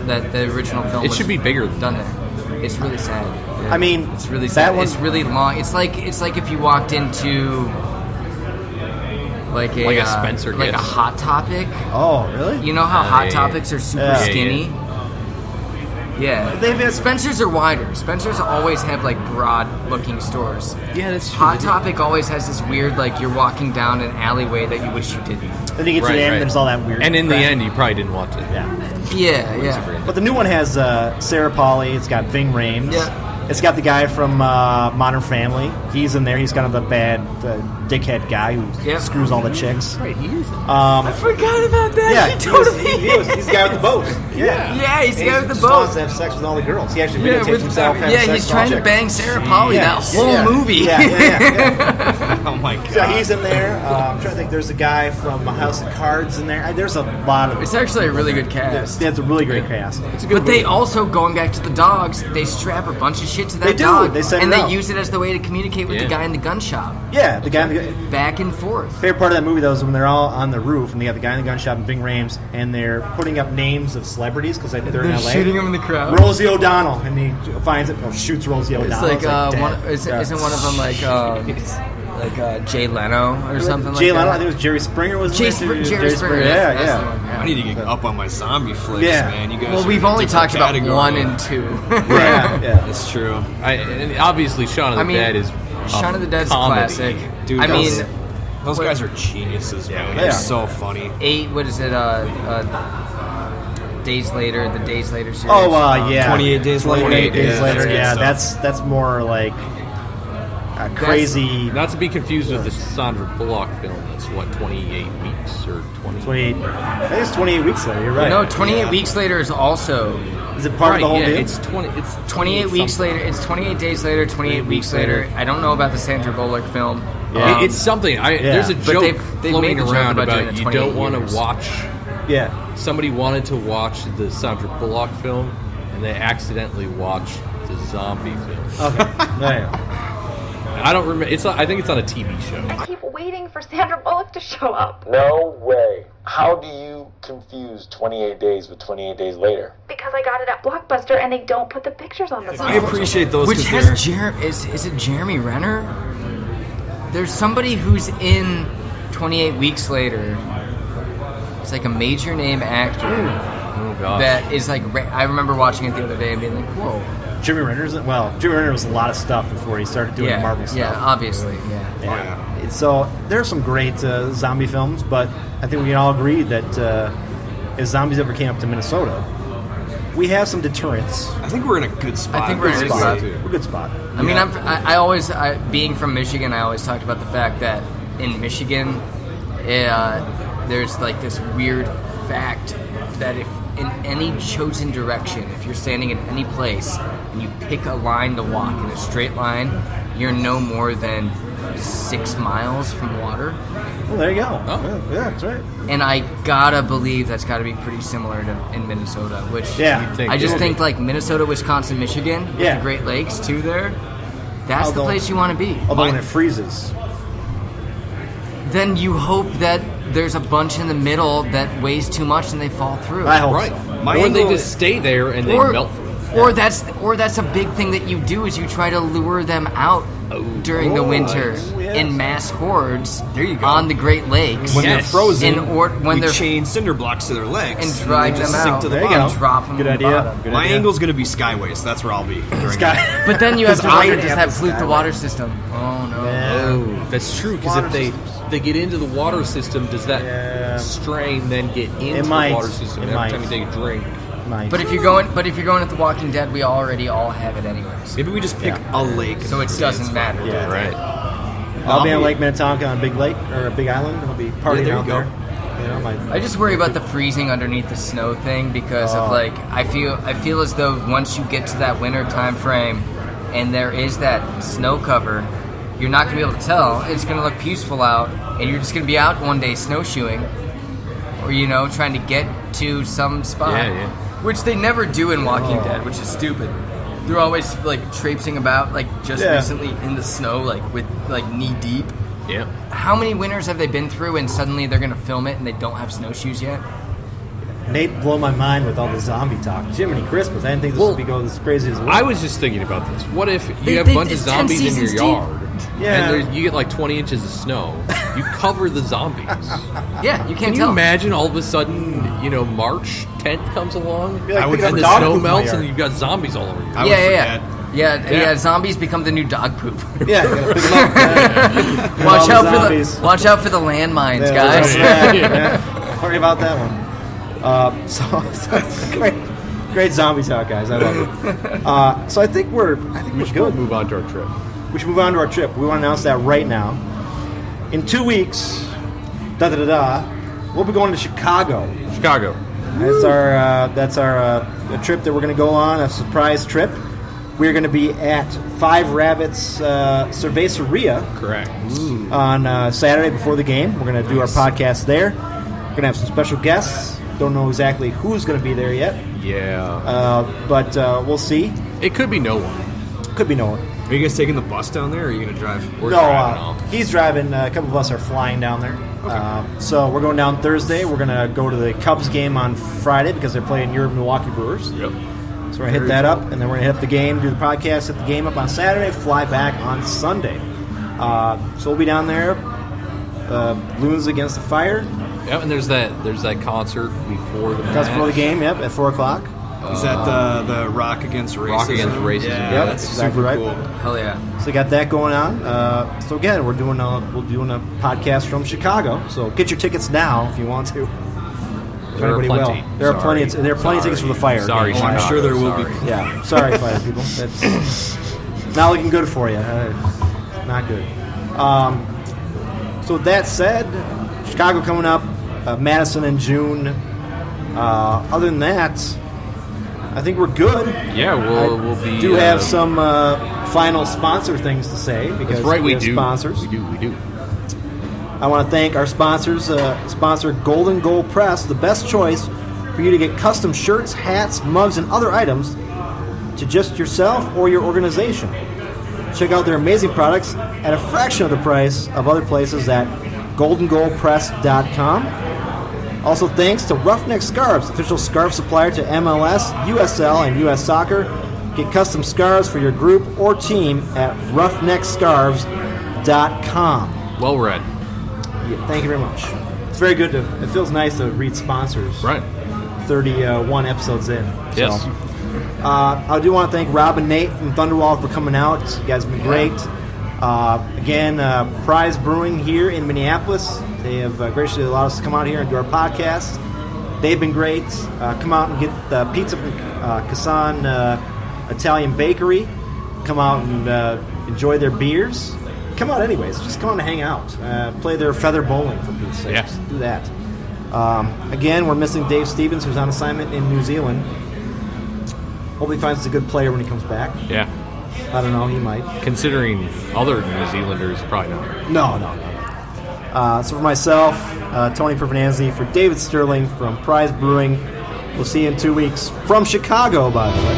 that the original film. It should be bigger than done there. It's really sad. Yeah. I mean, it's really sad. It's really long. It's like if you walked into like a Spencer like a Hot Topic. Oh, really? You know how Hot Topics are super skinny? Yeah. Spencer's are wider. Spencer's always have like broad-looking stores. Yeah, that's true. Hot Topic always has this weird, like, you're walking down an alleyway that you wish you didn't. I think it's the end. There's all that weird. And in the end, you probably didn't want to. Yeah. But the new one has Sarah Polley. It's got Ving Rhames. Yeah. It's got the guy from Modern Family. He's in there. He's kind of the bad dickhead guy who screws all the chicks. Right, he is. I forgot about that. Yeah, he totally is. He's the guy with the boat. Yeah, he's the guy with the He boat. wants to have sex with all the girls. He actually videotapes himself having sex he's with trying all to chicks. bang Sarah Polley that whole movie. Yeah. Oh my god. So he's in there. I'm trying to think. There's a guy from House of Cards in there. There's a lot of. It's actually a really good cast. It's a really great cast. It's a good but movie. they also, going back to the dogs, they strap a bunch of shit to that They do. dog. They set and it they up. use it as the way to communicate with the guy in the gun shop. Yeah, the guy. In the, back and forth. favorite part of that movie though is when they're all on the roof and they got the guy in the gun shop and Ving Rhames and they're putting up names of celebrities because they're in LA. Shooting them in the crowd. Rosie O'Donnell, and he finds it. Shoots Rosie O'Donnell. It's like, dead. isn't one of them like Jay Leno or something like that? Jay Leno, I think it was Jerry Springer was Jerry Jerry Springer. Yeah, That's yeah. the one, I need to get up on my zombie flicks, Yeah. man. You guys. Well, are we've in a only different talked about category. 1 and 2. Yeah. That's true. And obviously, Shaun of the Dead is Shaun of the Dead's a comedy. classic. Dude, I mean, those guys are geniuses, man. Yeah. They're so funny. what is it? Days Later, the Days Later series. Oh, yeah. 28 Days Later. 28 Days Later, good yeah. stuff. That's more like a crazy. Not to be confused with the Sandra Bullock film. That's what, 28 weeks or 20? 28. I think it's 28 weeks later. You're right. No, 28 Weeks Later is also. Is it part of the whole deal? It's 20. It's 28 weeks later. It's 28 Days Later. 28 weeks later. I don't know about the Sandra Bullock film. Yeah. It's something. There's a But joke they've floating made the joke around about doing about the you 28 don't want years. to watch. Yeah. Somebody wanted to watch the Sandra Bullock film, and they accidentally watched the zombie film. Okay. Yeah. I don't remember. I think it's on a TV show. I keep waiting for Sandra Bullock to show up. No way. How do you confuse 28 Days with 28 Days Later? Because I got it at Blockbuster and they don't put the pictures on the I box. appreciate those. Which 'cause has they're- is it Jeremy Renner? There's somebody who's in 28 Weeks Later. It's like a major name actor Oh god. that is like. I remember watching it the other day and being like, "Whoa." Jimmy Renner's Jimmy Renner was a lot of stuff before he started doing the Marvel stuff. Yeah, obviously, yeah. Yeah. So there are some great zombie films, but I think we can all agree that if zombies ever came up to Minnesota, we have some deterrents. I think we're in a good spot. I think we're in a good spot. We're a good spot. I mean, I always, being from Michigan, I always talked about the fact that in Michigan, there's like this weird fact that if in any chosen direction, if you're standing in any place and you pick a line to walk in a straight line, you're no more than 6 miles from water. Well, there you go. Oh. Yeah, that's right. And I gotta believe that's gotta be pretty similar to in Minnesota, which I just think like Minnesota, Wisconsin, Michigan, with the Great Lakes too there, that's the place you want to be. Although when it freezes. Then you hope that there's a bunch in the middle that weighs too much and they fall through. I hope Right. so. Or they just stay there and they melt through. Or that's a big thing that you do is you try to lure them out during the winter in mass hordes on the Great Lakes When they're frozen, when they're chain cinder blocks to their legs and drag they them just sink out to the There you bottom. go. drop them. Good to the idea. bottom. Good My idea. angle's gonna be skyways. That's where I'll be. Sky. But then you have to Because wonder, I does have that the pollute the Skyway. water system? Oh no. Yeah. That's true, because Water if systems. they get into the water system, does that strain then get into the might. water system It every might. time you take a drink? Nice. But if you're going at The Walking Dead, we already all have it anyways. Maybe we just pick a lake. So it doesn't matter. Yeah. Right. I'll be on Lake Minnetonka on a big lake or a big island. I'll be partying there you out go. there. You know, I just worry about the freezing underneath the snow thing because of like I feel as though once you get to that winter time frame and there is that snow cover, you're not gonna be able to tell. It's gonna look peaceful out, and you're just gonna be out one day snowshoeing, or trying to get to some spot. Yeah. Which they never do in Walking Dead, which is stupid. They're always like traipsing about, like just recently in the snow, like with like knee deep. Yeah. How many winters have they been through and suddenly they're going to film it and they don't have snowshoes yet? Nate blew my mind with all the zombie talk. Jiminy Christmas. I didn't think this would be going as crazy as well. I was just thinking about this. What if you have a bunch of it's 10 zombies in your seasons deep. yard, Yeah. and you get like 20 inches of snow? You cover the zombies. Yeah, you can't Can you tell. imagine all of a sudden, March 10th comes along, Yeah, I would- and the dog snow poop in my melts, yard. and you've got zombies all over you? I would forget. Yeah, zombies become the new dog poop. Yeah, you gotta pick them up. watch all out zombies. for the watch out for the landmines, Yeah, guys. yeah. Worry about that one. So great zombie talk, guys. I love it. So I think we're good. Move on to our trip. We should move on to our trip. We want to announce that right now. In 2 weeks, we'll be going to Chicago. Chicago. That's our trip that we're going to go on, a surprise trip. We're going to be at Five Rabbits Cerveceria Correct. on Saturday before the game. We're going to do our podcast there. We're going to have some special guests. Don't know exactly who's going to be there yet, Yeah. but we'll see. It could be no one. Could be no one. Are you guys taking the bus down there, or are you going to drive? We're No, driving all. he's driving. A couple of us are flying down there. So we're going down Thursday. We're going to go to the Cubs game on Friday because they're playing your Milwaukee Brewers. Yep. So we're going to hit that up, and then we're going to hit up the game, do the podcast, hit the game up on Saturday, fly back on Sunday. So we'll be down there. Loons against the Fire. Yep, and there's that concert before the That's before the game, yep, at 4 o'clock. Is that the Rock Against Racism? Rock Against Racism, Yeah, yeah. that's Exactly super right. cool. Hell yeah. So we got that going on. So again, we're doing a podcast from Chicago. So get your tickets now if you want to. If There are anybody plenty. will. There are plenty of tickets for the Fire. Sorry, game. Oh, I'm Chicago, sure there will be. sorry. Yeah, sorry, Fire people. That's not looking good for you. Not good. So that said, Chicago coming up, Madison in June. Other than that, I think we're good. Yeah, we'll be. Do have some final sponsor things to say because That's right, we have do. sponsors. We do. I want to thank our sponsors. Sponsor Golden Goal Press, the best choice for you to get custom shirts, hats, mugs, and other items to just yourself or your organization. Check out their amazing products at a fraction of the price of other places at goldengoalpress.com. Also, thanks to Roughneck Scarves, official scarf supplier to MLS, USL, and US Soccer. Get custom scarves for your group or team at roughneckscarves.com. Well read. Yeah, thank you very much. It's very good it feels nice to read sponsors. Right. 31 episodes in. Yes. So, I do want to thank Robb and Nate from Thunderwall for coming out. You guys have been great. Again, Pryes Brewing here in Minneapolis. They have graciously allowed us to come out here and do our podcast. They've been great. Come out and get the pizza from Kasan Italian Bakery. Come out and enjoy their beers. Come out anyways. Just come out and hang out. Play their feather bowling for Pete's sake. Yeah. Do that. Again, we're missing Dave Stevens, who's on assignment in New Zealand. Hope he finds a good player when he comes back. Yeah. I don't know, he might. Considering other New Zealanders, probably not. No. So for myself, Tony Pervenanzi, for David Sterling from Pryes Brewing, we'll see you in 2 weeks from Chicago, by the way.